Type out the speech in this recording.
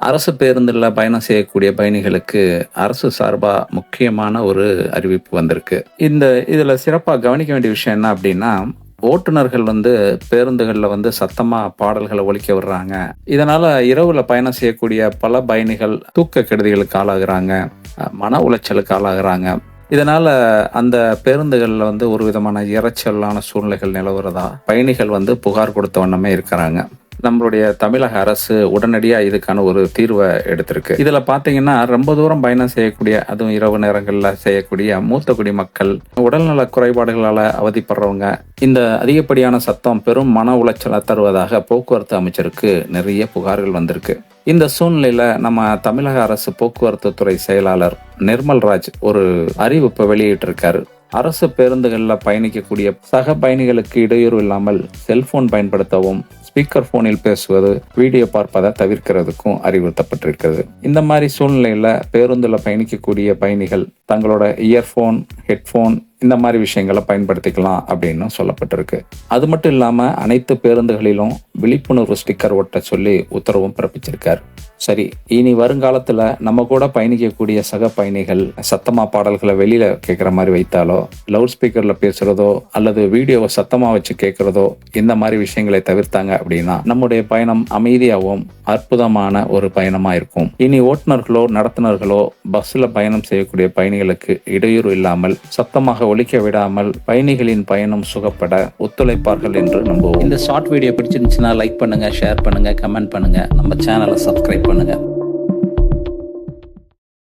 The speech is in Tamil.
அரசு பேருந்துல பயணம் செய்யக்கூடிய பயணிகளுக்கு அரசு சார்பா முக்கியமான ஒரு அறிவிப்பு வந்திருக்கு. இதுல சிறப்பா கவனிக்க வேண்டிய விஷயம் என்ன அப்படின்னா, ஓட்டுநர்கள் பேருந்துகள்ல சத்தமா பாடல்களை ஒலிக்க விடுறாங்க. இதனால இரவுல பயணம் செய்யக்கூடிய பல பயணிகள் தூக்க கெடுதிகளுக்கு ஆளாகிறாங்க, மன உளைச்சலுக்கு ஆளாகிறாங்க. இதனால அந்த பேருந்துகள்ல ஒரு விதமான இரைச்சலான சூழ்நிலைகள் நிலவுறதா பயணிகள் புகார் கொடுத்த வண்ணமே இருக்கிறாங்க. நம்மளுடைய தமிழக அரசு உடனடியா இதுக்கான ஒரு தீர்வை எடுத்திருக்கு. இதுல பாத்தீங்கன்னா ரொம்ப தூரம் பயணம் செய்யக்கூடிய, அதுவும் இரவு நேரங்கள்ல செய்யக்கூடிய மூத்த குடிமக்கள், உடல்நல குறைபாடுகளால அவதிப்படுறவங்க, இந்த அதிகப்படியான சத்தம் பெரும் மன உளைச்சலை தருவதாக போக்குவரத்து அமைச்சருக்கு நிறைய புகார்கள் வந்திருக்கு. இந்த சூழ்நிலையில நம்ம தமிழக அரசு போக்குவரத்து துறை செயலாளர் நிர்மல்ராஜ் ஒரு அறிவிப்பை வெளியிட்டிருக்காரு. அரசு பேருந்துகள்ல பயணிக்கக்கூடிய சக பயணிகளுக்கு இடையூறு இல்லாமல் செல்போன் பயன்படுத்தவும், ஸ்பீக்கர் போனில் பேசுவது, வீடியோ பார்ப்பதை தவிர்க்கிறதுக்கும் அறிவுறுத்தப்பட்டிருக்கிறது. இந்த மாதிரி சூழ்நிலையில பேருந்துல பயணிக்கக்கூடிய பயணிகள் தங்களோட இயர்போன், ஹெட்போன் இந்த மாதிரி விஷயங்களை பயன்படுத்திக்கலாம் அப்படின்னு சொல்லப்பட்டிருக்கு. அது மட்டும் இல்லாம அனைத்து பேருந்துகளிலும் விழிப்புணர்வு ஸ்டிக்கர் ஒட்ட சொல்லி உத்தரவும் பிறப்பிச்சிருக்காரு. சரி, இனி வருங்காலத்துல நம்ம கூட பயணிக்கக்கூடிய சக பயணிகள் சத்தமா பாடல்களை வெளியில கேட்கிற மாதிரி வைத்தாலோ, லவுட் ஸ்பீக்கர்ல பேசுறதோ அல்லது வீடியோவை சத்தமா வச்சு கேட்கறதோ, இந்த மாதிரி விஷயங்களை தவிர்த்தாங்க அப்படின்னா நம்முடைய பயணம் அமைதியாகவும் அற்புதமான ஒரு பயணமா இருக்கும். இனி ஓட்டுநர்களோ நடத்துனர்களோ பஸ்ல பயணம் செய்யக்கூடிய பயணிகளுக்கு இடையூறு இல்லாமல், சத்தமாக ஒலிக்க விடாமல் பயணிகளின் பயணம் சுகப்பட ஒத்துழைப்பார்கள் என்று நம்புவோம். இந்த ஷார்ட் வீடியோ பிடிச்சிருந்துச்சுன்னா லைக் பண்ணுங்க, ஷேர் பண்ணுங்க, கமெண்ட் பண்ணுங்க, நம்ம சேனலை சப்ஸ்கிரைப் பண்ணுங்க.